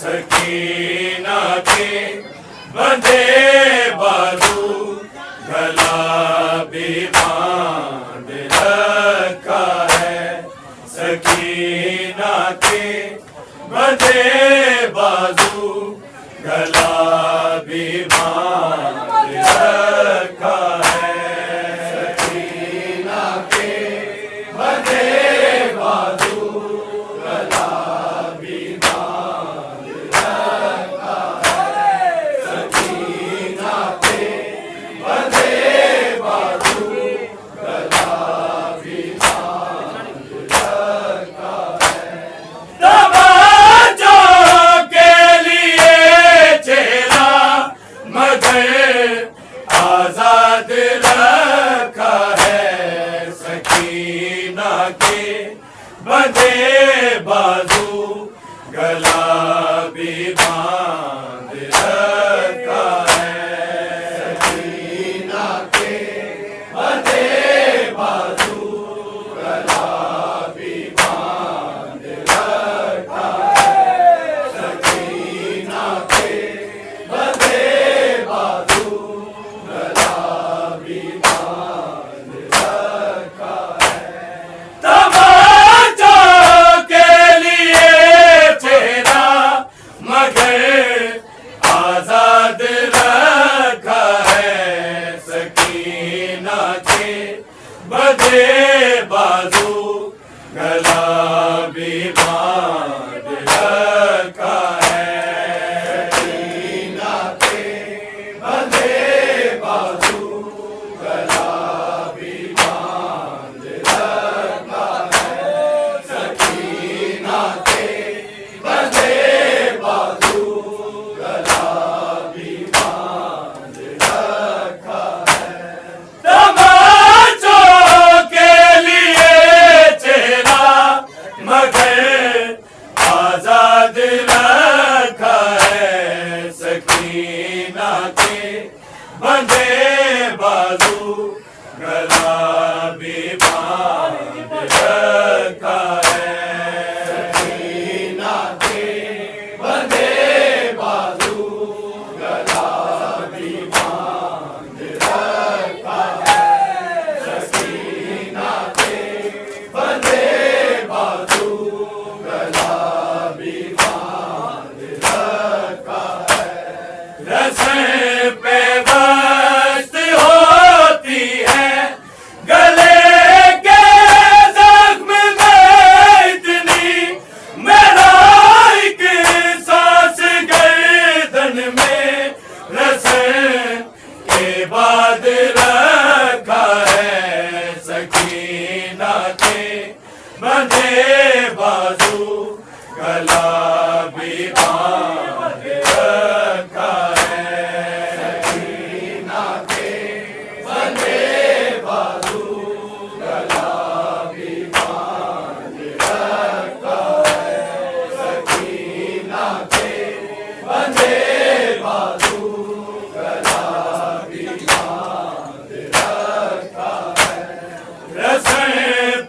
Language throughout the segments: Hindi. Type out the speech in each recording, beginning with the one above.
सकीना के बंधे बाजू गला भी बांध रखा है। सकीना के बंधे बाजू गला भी बांध रखा है। सकीना के बंधे बाजू गला भी बांध रखा है। सकीना के बंधे बाजू गला भी बांध रखा है। तमाचों के लिए चेहरा मगर आजाद रखा है। सकीना के बंधे बाजू गला भी बांध रखा है। सकीना के बंधे बाजू गला भी बांध रखा है। सकीना के बंधे बाजू गला भी बांध रखा है। तमाचों के लिए चेहरा मगर आजाद रखा है। सकीना के बंधे बाजू गला भी बांध रखा है। सकीना के बंधे बाजू गला भी बांध रखा है। सकीना के बंधे बाजू गला भी बांध रखा है। तमाचों के लिए चेहरा मगर आजाद रखा है। सकीना के बंधे बाजू गला भी बांध रखा है। सकीना के बंधे बाजू गला भी बांध रखा है। सकीना के बंधे बाजू गला भी बांध रखा है। रस्म पे बस्त होती है गले के जख्म में इतनी मेरा एक सांस गर्दन में रस्म के बाद रखा है। सकीना के बंधे बाजू गला भी बांध रखा है। सकीना के बंधे बाजू गला भी बांध रखा है। सकीना के बंधे बाजू गला भी बांध रखा है। रस्म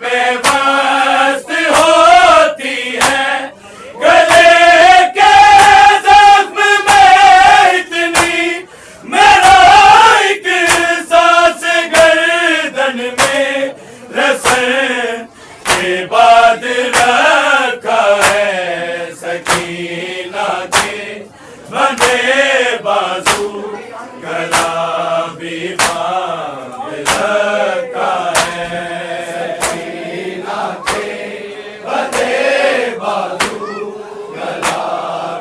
पे बस्त होती है गले के जख्म में इतनी मेरा एक सांस गर्दन में रस्म के बाद रखा है। सकीना के बंधे बाजू गला भी बांध रखा है। सकीना के बंधे बाजू गला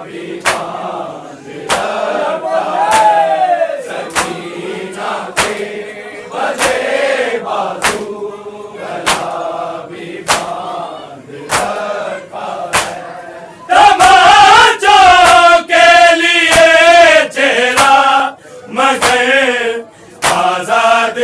भी बांध रखा है। सकीना के बंधे बाजू गला भी बांध रखा है। तमाचों के लिए चेहरा मगर आजाद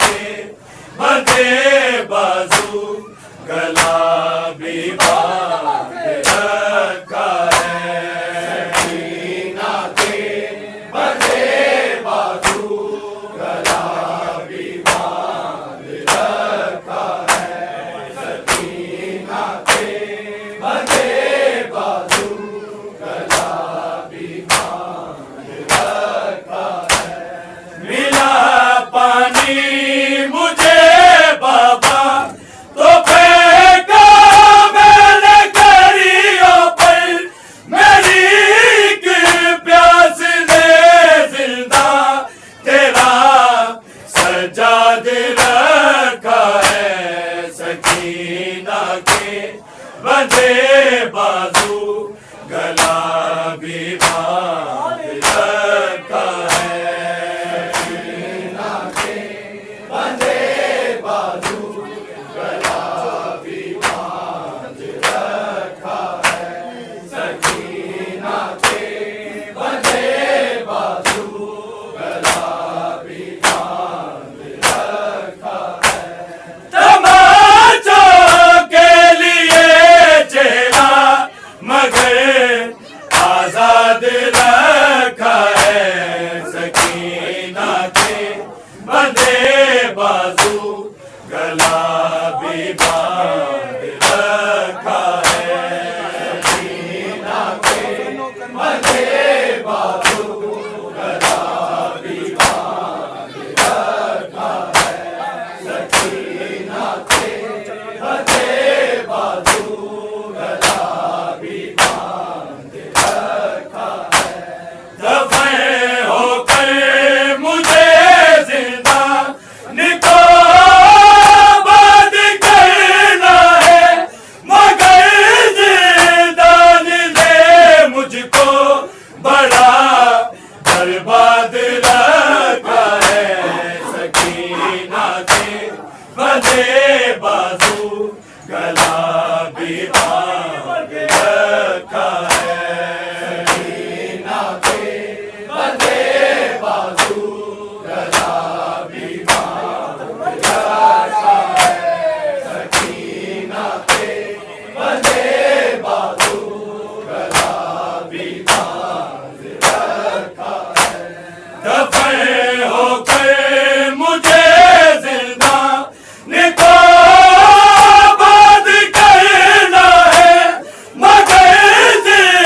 के बंधे बाजू गला भी बांध रखा है। सकीना के बंधे बाजू गला भी बांध रखा है। सकीना के बंधे बाजू गला भी बांध रखा है। मिला पानी मुझे बाबा तो फेंका मैंने करियों पर, मेरी एक प्यास ने जिंदा तेरा सजाद रखा है। सकीना के बंधे बाजू गला भी बांध रखा है। सकीना के बंधे बाजू गला भी बांध रखा है। सकीना के बंधे बाजू गला भी बांध रखा है। तमाचों के लिए चेहरा मगर आजाद रखा है। सकीना के बंधे बाजू गला भी बांध रखा है। सकीना के बंधे बाजू गला भी बांध रखा है। सकीना के बंधे बाजू गला भी बांध रखा है। दफन होकर मुझे जिंदा निको बंद करना है, मगर जिंदान ने मुझको बड़ा बर्बाद रखा है। सकीना के बंधे बाजू गला भी बांध रखा है। सकीना के बंधे बाजू गला भी बांध रखा है। सकीना के बंधे बाजू गला भी बांध रखा है। दफन होकर मुझे जिंदा निको बंद करना है, मगर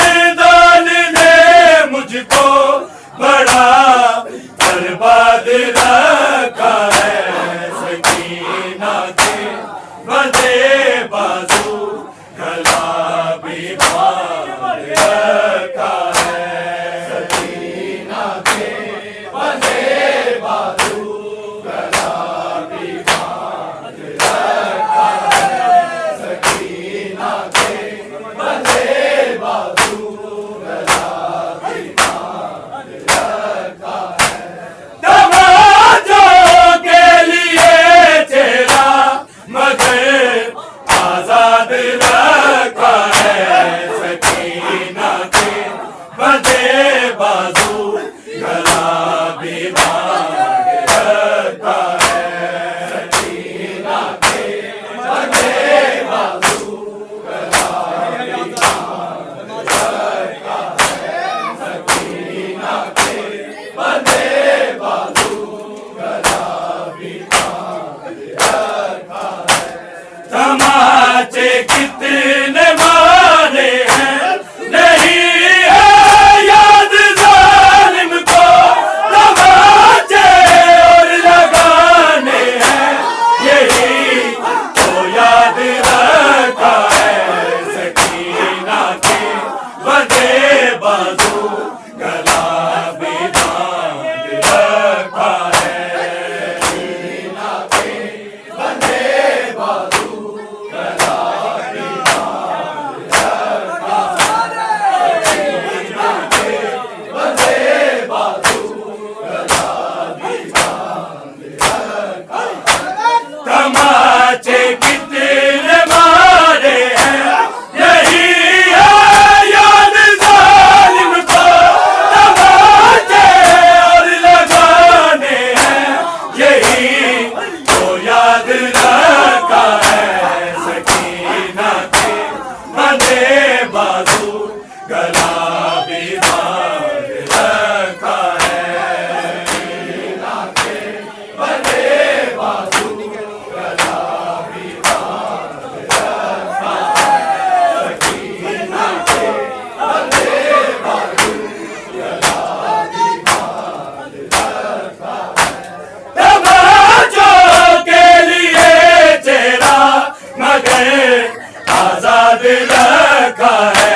आजाद रखा है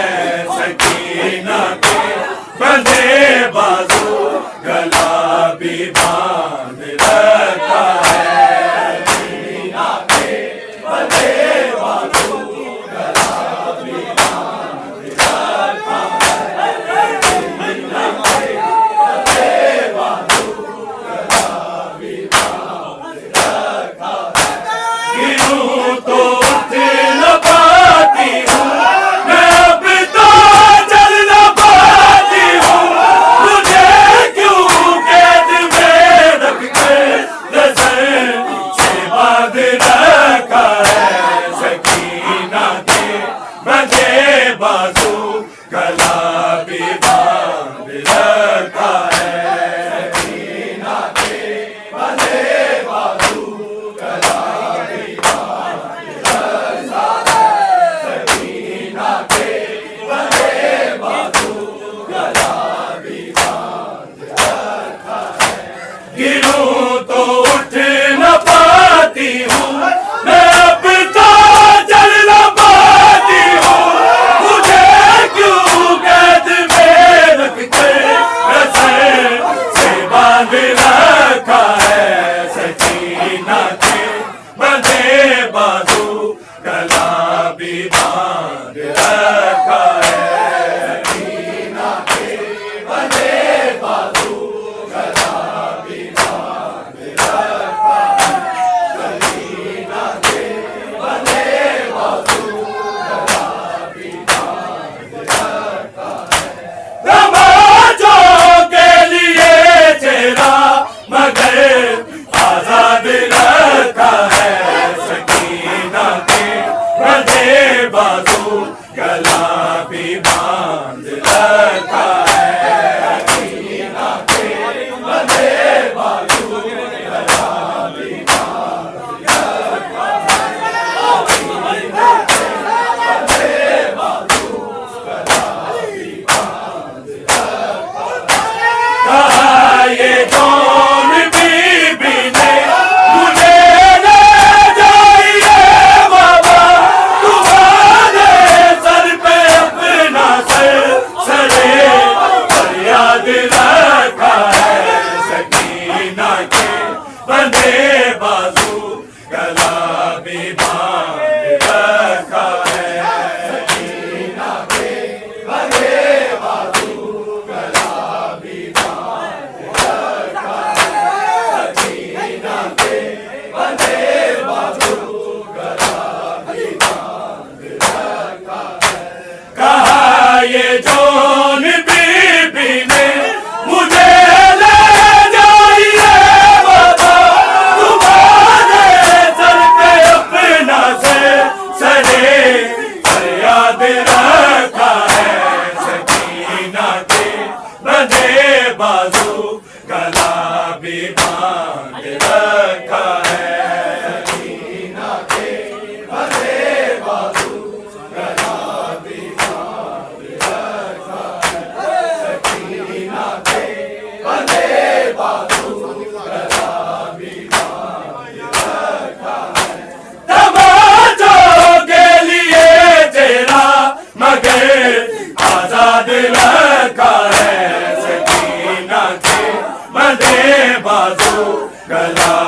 सकीना के बंधे बाजू गला भी बांध रखा है सकीना के बंधे बाजू गला भी बांध रखा है सकीना के बंधे बाजू गला भी बांध रखा है गिरूं तो उठ न पाती हूँ मैं अब तो चल न पाती हूँ मुझे क्यों कैद में रख के नजर से बांध रखा है सकीना के बंधे बाजू गला भी बांध रखा है सकीना के बंधे बाजू गला भी बांध रखा है सकीना के बंधे बाजू गला भी बांध रखा है गिरूं तो उठ न पाती हूँ मैं अब तो चल न पाती हूँ मुझे क्यों कैद में रख के नजर से बांध रखा है सकीना के बंधे बाजू गला भी बांध रखा है सकीना के बंधे बाजू गला भी बांध रखा है सकीना के बंधे बाजू गला भी बांध रखा है नमाजों के लिए चेहरा मगर आजाद रखा है सकीना के बंधे बाजू गला भी बांध रखा है सकीना के बंधे बाजू गला भी बांध रखा है सकीना के बंधे बाजू गला भी बांध रखा है कहा ये कौन बीबी ने मुझे ले जाइए बाबा तुम्हारे सर पे अपना सरे फरियाद रखा है सकीना के बंधे बाजू गला भी बांध रखा है सकीना के बंधे बाजू गला भी बांध रखा है सकीना के बंधे बाजू गला भी बांध रखा है कहा ये जौन बीबी ने मुझे ले जाइए बाबा तुम्हारे सर पे अपना सरे फरियाद रखा है सकीना के बंधे बाजू गला भी बांध रखा है सकीना के बंधे बाजू गला भी बांध रखा है सकीना के बंधे बाजू गला भी बांध रखा है तमाचों के लिए चेहरा मगर आजाद रखा है सकीना के बंधे बाजू गला